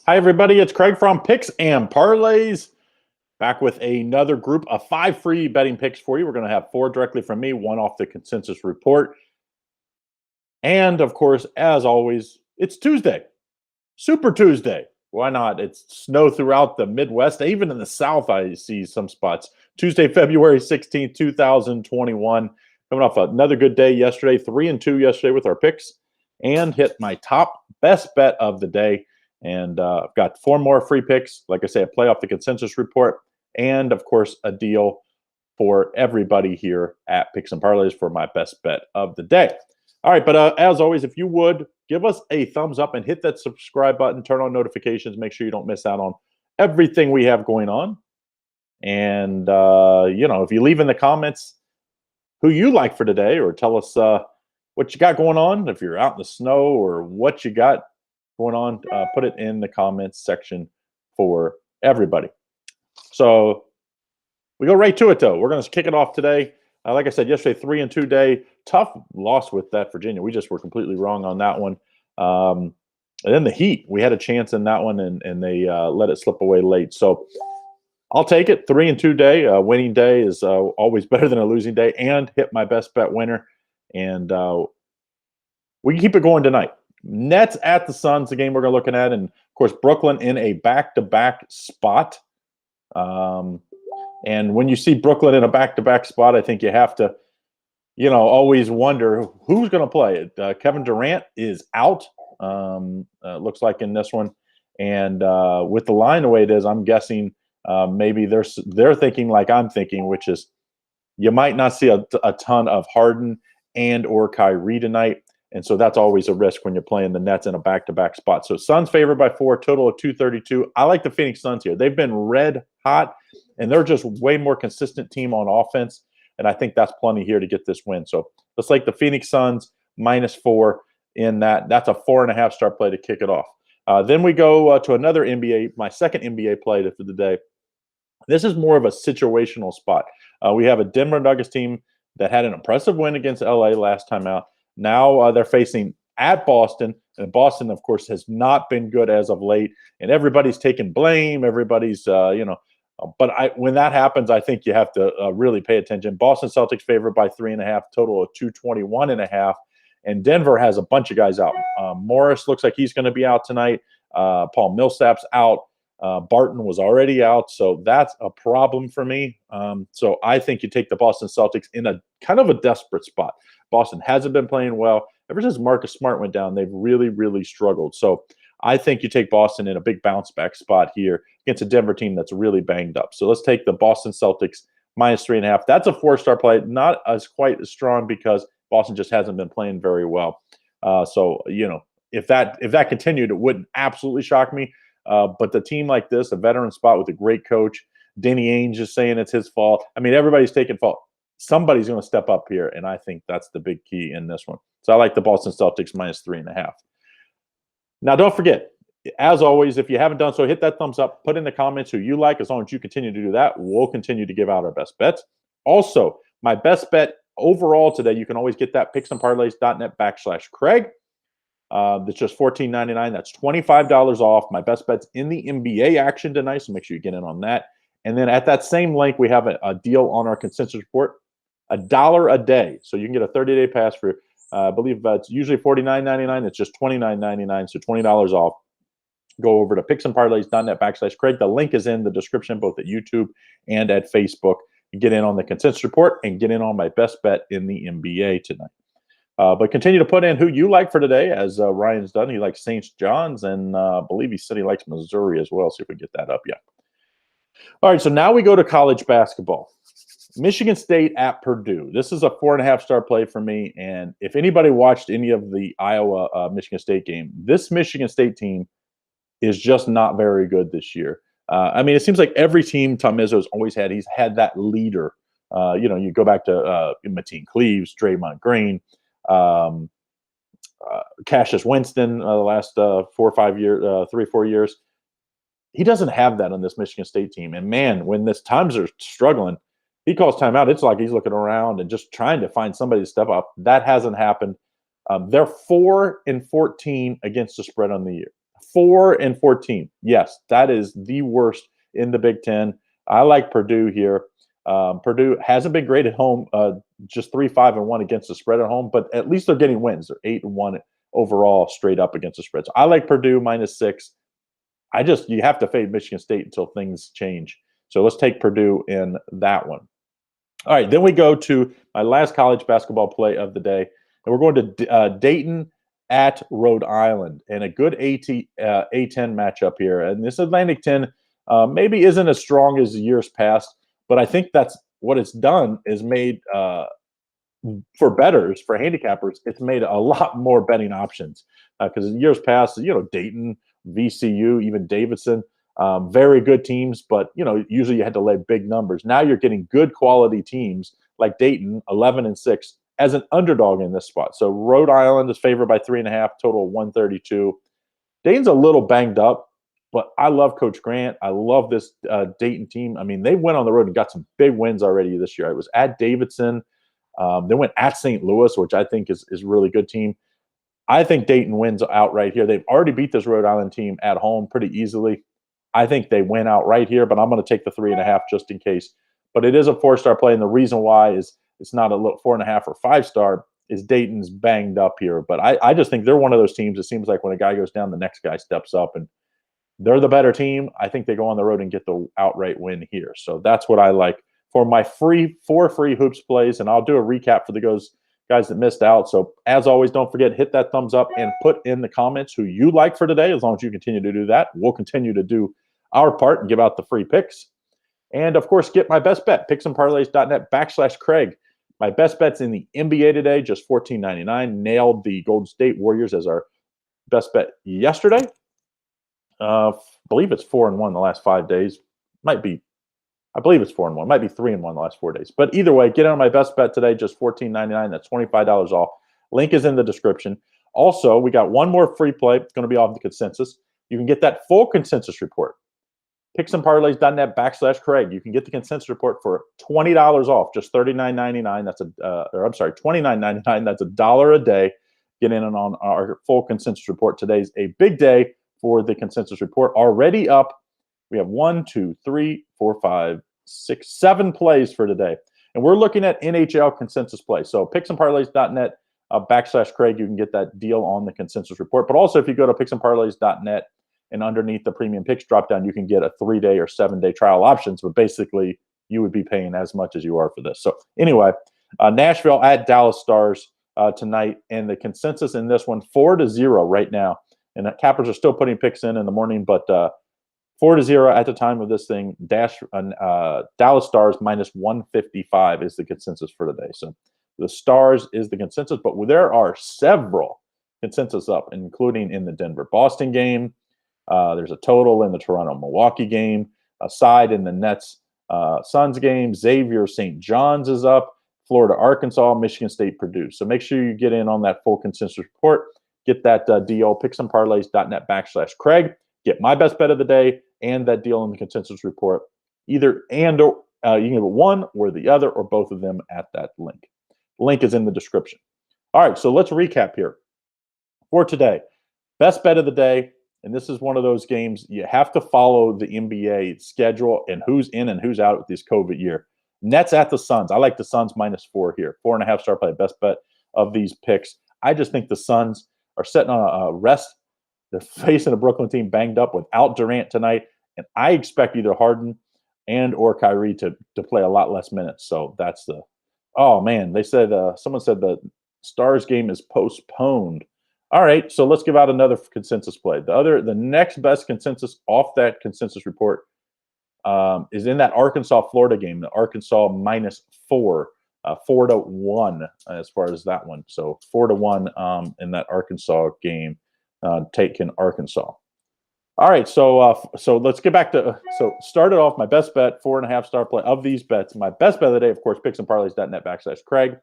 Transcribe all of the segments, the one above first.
Hi, everybody. It's Craig from Picks and Parlays. Back with another group of 5 free betting picks for you. We're going to have 4 directly from me, 1 off the consensus report. And, of course, as always, it's Tuesday. Super Tuesday. Why not? It's snow throughout the Midwest. Even in the South, I see some spots. Tuesday, February 16th, 2021. Coming off another good day yesterday. 3-2 yesterday with our picks. And hit my top best bet of the day. And I've got 4 more free picks. Like I say, a play off the consensus report. And, of course, a deal for everybody here at Picks and Parlays for my best bet of the day. All right, but as always, if you would, give us a thumbs up and hit that subscribe button. Turn on notifications. Make sure you don't miss out on everything we have going on. And, if you leave in the comments who you like for today or tell us what you got going on, if you're out in the snow or what you got going on, put it in the comments section for everybody. So we go right to it, though. We're going to kick it off today. Like I said yesterday, 3-2 day. Tough loss with that Virginia. We just were completely wrong on that one. And then the Heat, we had a chance in that one, and they let it slip away late. So I'll take it. 3-2 day. Winning day is always better than a losing day, and hit my best bet winner. And we can keep it going tonight. Nets at the Suns, the game we're looking at. And, of course, Brooklyn in a back-to-back spot. And when you see Brooklyn in a back-to-back spot, I think you have to, always wonder who's going to play it. Kevin Durant is out, looks like in this one. And with the line the way it is, I'm guessing maybe they're thinking like I'm thinking, which is you might not see a ton of Harden and or Kyrie tonight. And so that's always a risk when you're playing the Nets in a back-to-back spot. So Suns favored by 4, total of 232. I like the Phoenix Suns here. They've been red hot, and they're just way more consistent team on offense. And I think that's plenty here to get this win. So let's like the Phoenix Suns -4 in that. That's a 4.5 star play to kick it off. Then we go to another NBA, my second NBA play for the day. This is more of a situational spot. We have a Denver Nuggets team that had an impressive win against LA last time out. Now they're facing at Boston, and Boston, of course, has not been good as of late. And everybody's taking blame. Everybody's, But when that happens, I think you have to really pay attention. Boston Celtics favored by 3.5, total of 221.5. And Denver has a bunch of guys out. Morris looks like he's going to be out tonight. Paul Millsap's out. Barton was already out, so that's a problem for me. So I think you take the Boston Celtics in a kind of a desperate spot. Boston hasn't been playing well. Ever since Marcus Smart went down, they've really, really struggled. So I think you take Boston in a big bounce-back spot here against a Denver team that's really banged up. So let's take the Boston Celtics -3.5. That's a 4-star play, not quite as strong because Boston just hasn't been playing very well. If that continued, it wouldn't absolutely shock me. But the team like this, a veteran spot with a great coach, Danny Ainge is saying it's his fault. I mean, everybody's taking fault. Somebody's going to step up here, and I think that's the big key in this one. So I like the Boston Celtics -3.5. Now, don't forget, as always, if you haven't done so, hit that thumbs up. Put in the comments who you like. As long as you continue to do that, we'll continue to give out our best bets. Also, my best bet overall today, you can always get that picksandparlays.net/Craig. That's just $14.99. That's $25 off. My best bet's in the NBA action tonight, so make sure you get in on that. And then at that same link, we have a deal on our consensus report, $1 a day. So you can get a 30-day pass for, I believe it's usually $49.99. It's just $29.99, so $20 off. Go over to picksandparlays.net/Craig. The link is in the description, both at YouTube and at Facebook. You get in on the consensus report and get in on my best bet in the NBA tonight. But continue to put in who you like for today, as Ryan's done. He likes St. John's, and I believe he said he likes Missouri as well. See if we get that up yet. All right, so now we go to college basketball. Michigan State at Purdue. This is a 4.5 star play for me. And if anybody watched any of the Iowa-Michigan State game, this Michigan State team is just not very good this year. It seems like every team Tom Izzo's always had, he's had that leader. You go back to Mateen Cleaves, Draymond Green, Cassius Winston, the last 4 or 5 years, 3 or 4 years. He doesn't have that on this Michigan State team. And man, when this times are struggling, he calls timeout. It's like he's looking around and just trying to find somebody to step up. That hasn't happened. They're 4-14 against the spread on the year. 4-14. Yes, that is the worst in the Big Ten. I like Purdue here. Purdue hasn't been great at home, just 3-5-1 against the spread at home, but at least they're getting wins. They're 8-1 overall straight up against the spread. So I like Purdue -6. You have to fade Michigan State until things change. So let's take Purdue in that one. All right, then we go to my last college basketball play of the day, and we're going to Dayton at Rhode Island, and a good A10 matchup here. And this Atlantic 10 maybe isn't as strong as years past, but I think that's what it's done is made for bettors, for handicappers, it's made a lot more betting options because in years past, Dayton, VCU, even Davidson, very good teams, but usually you had to lay big numbers. Now you're getting good quality teams like Dayton, 11-6, as an underdog in this spot. So Rhode Island is favored by 3.5, total 132. Dayton's a little banged up, but I love Coach Grant. I love this Dayton team. I mean, they went on the road and got some big wins already this year. It was at Davidson. They went at St. Louis, which I think is a really good team. I think Dayton wins outright here. They've already beat this Rhode Island team at home pretty easily. I think they win outright here, but I'm going to take the 3.5 just in case. But it is a 4-star play, and the reason why is it's not a 4.5 or 5-star is Dayton's banged up here. But I just think they're one of those teams. It seems like when a guy goes down, the next guy steps up, and they're the better team. I think they go on the road and get the outright win here. So that's what I like for my four free hoops plays, and I'll do a recap for the guys that missed out. So as always, don't forget, hit that thumbs up and put in the comments who you like for today. As long as you continue to do that, we'll continue to do our part and give out the free picks. And of course, get my best bet, picksandparlays.net/Craig. My best bet's in the NBA today, just $14.99. Nailed the Golden State Warriors as our best bet yesterday. Believe it's 4-1 the last 5 days. I believe it's 4-1. Might be 3-1 the last 4 days. But either way, get on my best bet today, just $14.99. That's $25 off. Link is in the description. Also, we got one more free play. It's going to be off the consensus. You can get that full consensus report. picksandparlays.net/Craig. You can get the consensus report for $20 off, just $39.99. That's $29.99. That's $1 a day. Get in on our full consensus report. Today's a big day for the consensus report. Already up. We have 1, 2, 3, 4, 5, 6, 7 plays for today. And we're looking at NHL consensus play. So picksandparlays.net/Craig, you can get that deal on the consensus report. But also if you go to picksandparlays.net and underneath the premium picks drop down, you can get a 3-day or 7-day trial options. But basically, you would be paying as much as you are for this. So anyway, Nashville at Dallas Stars tonight. And the consensus in this one, 4-0 right now. And the Cappers are still putting picks in the morning, but 4-0 at the time of this thing. Dallas Stars -155 is the consensus for today. So the Stars is the consensus, but there are several consensus up, including in the Denver-Boston game. There's a total in the Toronto-Milwaukee game, a side in the Nets-Suns game. Xavier-St. John's is up. Florida-Arkansas, Michigan State-Purdue. So make sure you get in on that full consensus report. Get that deal, picksandparlays.net/Craig. Get my best bet of the day and that deal in the consensus report. Either and or you can get one or the other or both of them at that link. The link is in the description. All right, so let's recap here for today. Best bet of the day, and this is one of those games you have to follow the NBA schedule and who's in and who's out with this COVID year. Nets at the Suns. I like the Suns -4 here. 4.5-star play, best bet of these picks. I just think the Suns are sitting on a rest. They're facing a Brooklyn team banged up without Durant tonight, and I expect either Harden and or Kyrie to play a lot less minutes. So that's the – oh, man, they said someone said the Stars game is postponed. All right, so let's give out another consensus play. The next best consensus off that consensus report is in that Arkansas-Florida game, the Arkansas -4, 4-1 as far as that one. So 4-1 in that Arkansas game. Taking Arkansas. All right, so let's get back to started off my best bet, 4.5-star play of these bets. My best bet of the day, of course, picksandparlays.net/Craig.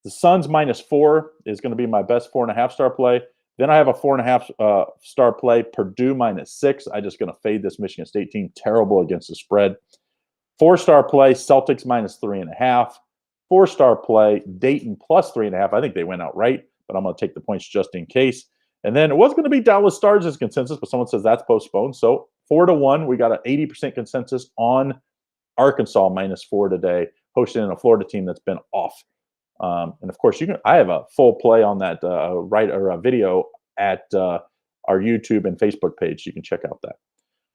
The Suns -4 is going to be my best 4.5-star play. Then I have a 4.5-star play, Purdue -6. I'm just going to fade this Michigan State team, terrible against the spread. 4-star play, Celtics -3.5. 4-star play, Dayton +3.5. I think they went outright, but I'm going to take the points just in case. And then it was going to be Dallas Stars as consensus, but someone says that's postponed. So 4-1, we got an 80% consensus on Arkansas -4 today, hosting in a Florida team that's been off. And of course, I have a full play on that a video at our YouTube and Facebook page. You can check out that.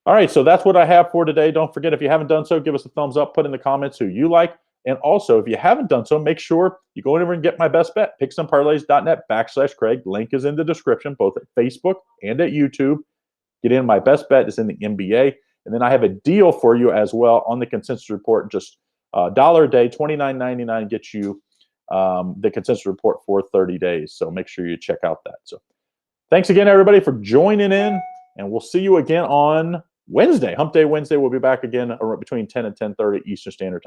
All right, so that's what I have for today. Don't forget, if you haven't done so, give us a thumbs up. Put in the comments who you like. And also, if you haven't done so, make sure you go over and get my best bet. PicksandParlays.net/Craig. Link is in the description, both at Facebook and at YouTube. Get in. My best bet is in the NBA. And then I have a deal for you as well on the consensus report. Just $1 a day, $29.99 gets you the consensus report for 30 days. So make sure you check out that. So thanks again, everybody, for joining in. And we'll see you again on Wednesday. Hump Day Wednesday. We'll be back again between 10 and 10:30 Eastern Standard Time.